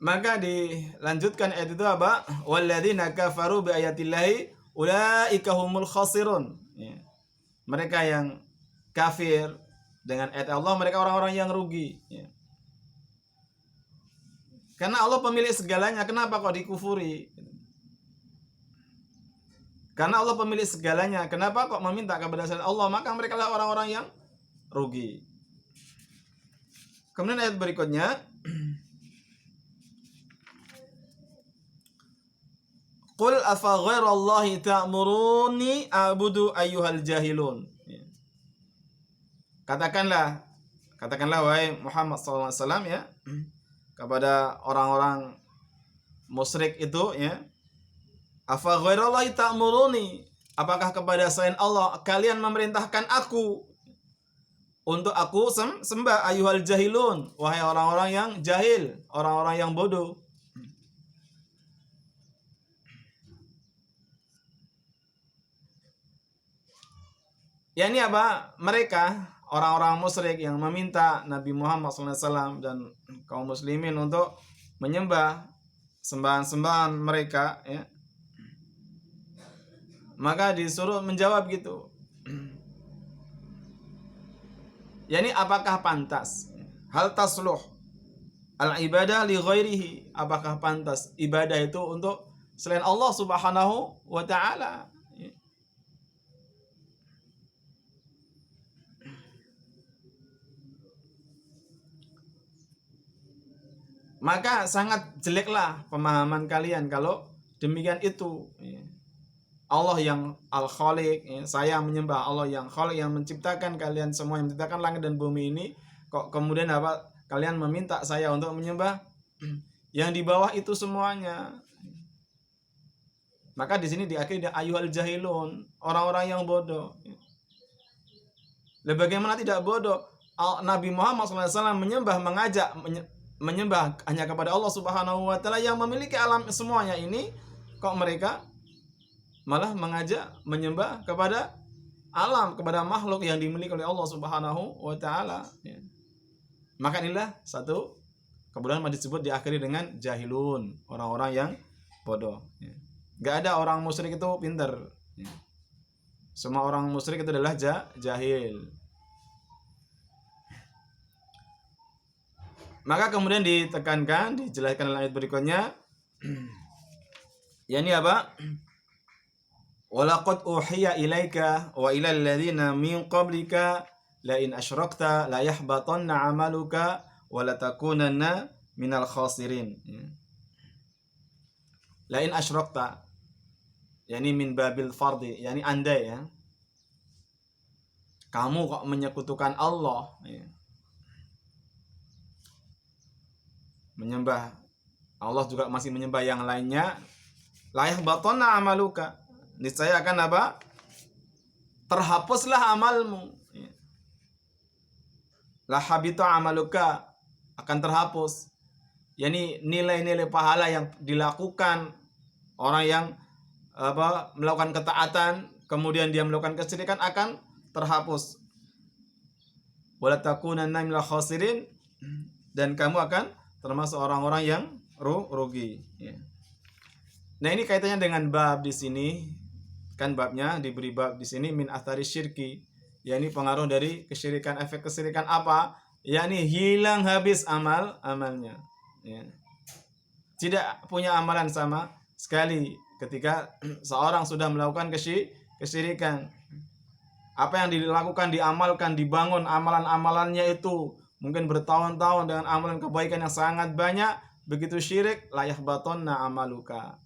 Maka dilanjutkan ayat itu apa? Walladzina kafaru bi ayatillahi ulaika humul khasirun. Ya. Mereka yang kafir dengan ayat Allah, mereka orang-orang yang rugi. Ya. Karena Allah pemilik segalanya, kenapa kok dikufuri? Karena Allah pemilik segalanya, kenapa kok meminta kepada selain Allah? Maka mereka lah orang-orang yang rugi. Kemudian ayat berikutnya, Qul afa ghairallahi ta'muruni a'budu ayyuhal jahilun. Ya. Katakanlah wahai Muhammad SAW ya, kepada orang-orang musyrik itu ya, afa ghairallahi ta'muruni, apakah kepada selain Allah kalian memerintahkan aku untuk aku sembah ayyuhal jahilun, wahai orang-orang yang jahil, orang-orang yang bodoh. Ya ini apa? Mereka orang-orang musyrik yang meminta Nabi Muhammad SAW dan kaum muslimin untuk menyembah sembahan-sembahan mereka ya. Maka disuruh menjawab gitu. Ya ini apakah pantas? Hal tasluh al-ibadah li ghairihi, apakah pantas ibadah itu untuk selain Allah Subhanahu wa taala? Maka sangat jeleklah pemahaman kalian kalau demikian itu. Allah yang Al-Khaliq, saya menyembah Allah yang Khaliq, yang menciptakan kalian semua, yang menciptakan langit dan bumi ini, kok kemudian apa? Kalian meminta saya untuk menyembah yang di bawah itu semuanya. Maka di sini diakhiri dengan ayyuhal jahilun, orang-orang yang bodoh. Bagaimana tidak bodoh? Nabi Muhammad SAW mengajak menyembah hanya kepada Allah Subhanahu wa taala yang memiliki alam semuanya ini, kok mereka malah mengajak menyembah kepada alam, kepada makhluk yang dimiliki oleh Allah Subhanahu wa taala ya. Maka inilah satu kemudian disebut diakhiri dengan jahilun, orang-orang yang bodoh ya. Gak ada orang musyrik itu pintar ya. Semua orang musyrik itu adalah jahil. Maka kemudian ditekankan, dijelaskan dalam ayat berikutnya, yakni apa? Walaqad uhiya ilaika wa ilal ladzina min qablika la in asyrakta la yahbatanna 'amaluka wa la takunanna minal khasirin. La in asyrakta, yakni min babil fardi, yakni andai ya, kamu kok menyekutukan Allah ya, menyembah Allah juga masih menyembah yang lainnya, la yahbatanna 'amaluka, niscaya akan apa? Terhapuslah amalmu. La habita amaluka, akan terhapus. Yani nilai-nilai pahala yang dilakukan orang yang melakukan ketaatan kemudian dia melakukan kesyirikan akan terhapus. Wala takunanna minal khasirin, dan kamu akan termasuk orang-orang yang rugi. Nah, ini kaitannya dengan bab di sini. Kan babnya diberi bab di sini min athari syirki, yakni pengaruh dari kesyirikan. Efek kesyirikan apa? Yakni hilang habis amalnya ya. Tidak punya amalan sama sekali ketika seorang sudah melakukan kesyirikan. Apa yang dilakukan, diamalkan, dibangun amalan-amalannya itu mungkin bertahun-tahun dengan amalan kebaikan yang sangat banyak, begitu syirik, la yahbatanna amaluka,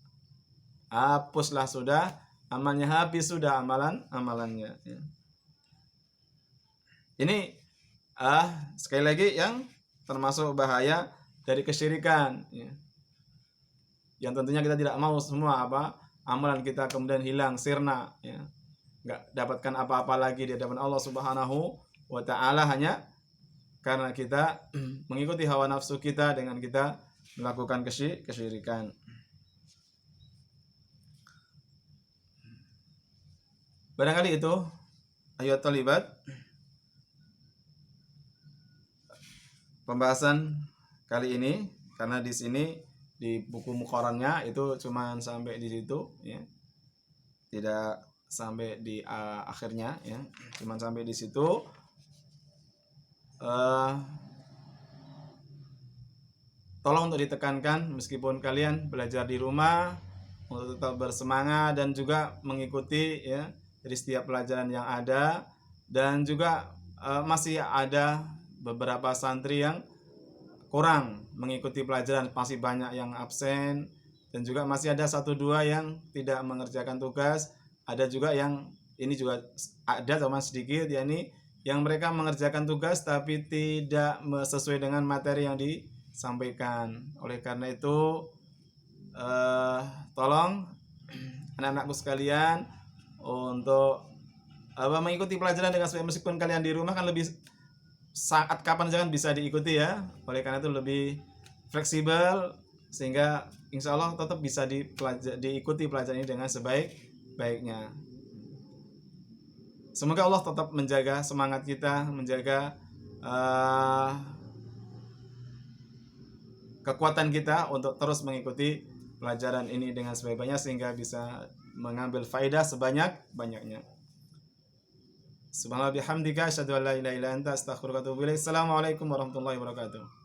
hapuslah sudah amalnya, habis sudah amalannya ya. Ini sekali lagi yang termasuk bahaya dari kesyirikan ya. Yang tentunya kita tidak mau semua amalan kita kemudian hilang sirna ya. Enggak dapatkan apa-apa lagi di hadapan Allah Subhanahu wa taala hanya karena kita mengikuti hawa nafsu kita dengan kita melakukan kesyirikan. Barangkali itu ayat talibat pembahasan kali ini. karena di sini di buku muqarrarnya itu cuman sampai di situ ya, tidak sampai di akhirnya ya, cuman sampai di situ. Tolong untuk ditekankan meskipun kalian belajar di rumah untuk tetap bersemangat dan juga mengikuti ya dari setiap pelajaran yang ada, dan juga masih ada beberapa santri yang kurang mengikuti pelajaran, masih banyak yang absen, dan juga masih ada 1-2 yang tidak mengerjakan tugas. Ada juga yang ini juga ada teman sedikit yakni yang mereka mengerjakan tugas tapi tidak sesuai dengan materi yang disampaikan. Oleh karena itu tolong anak-anakku sekalian untuk mengikuti pelajaran dengan sebaik, meskipun kalian di rumah kan lebih saat kapan jangan bisa diikuti ya. Oleh karena itu lebih fleksibel sehingga insya Allah tetap bisa diikuti pelajaran ini dengan sebaik-baiknya. Semoga Allah tetap menjaga semangat kita, menjaga kekuatan kita untuk terus mengikuti pelajaran ini dengan sebaik-baiknya sehingga bisa mengambil faedah sebanyak-banyaknya. Subhanallah bihamdika asyhadu an la ilaha illa anta astaghfiruka wa atubu ilaik. Assalamualaikum warahmatullahi wabarakatuh.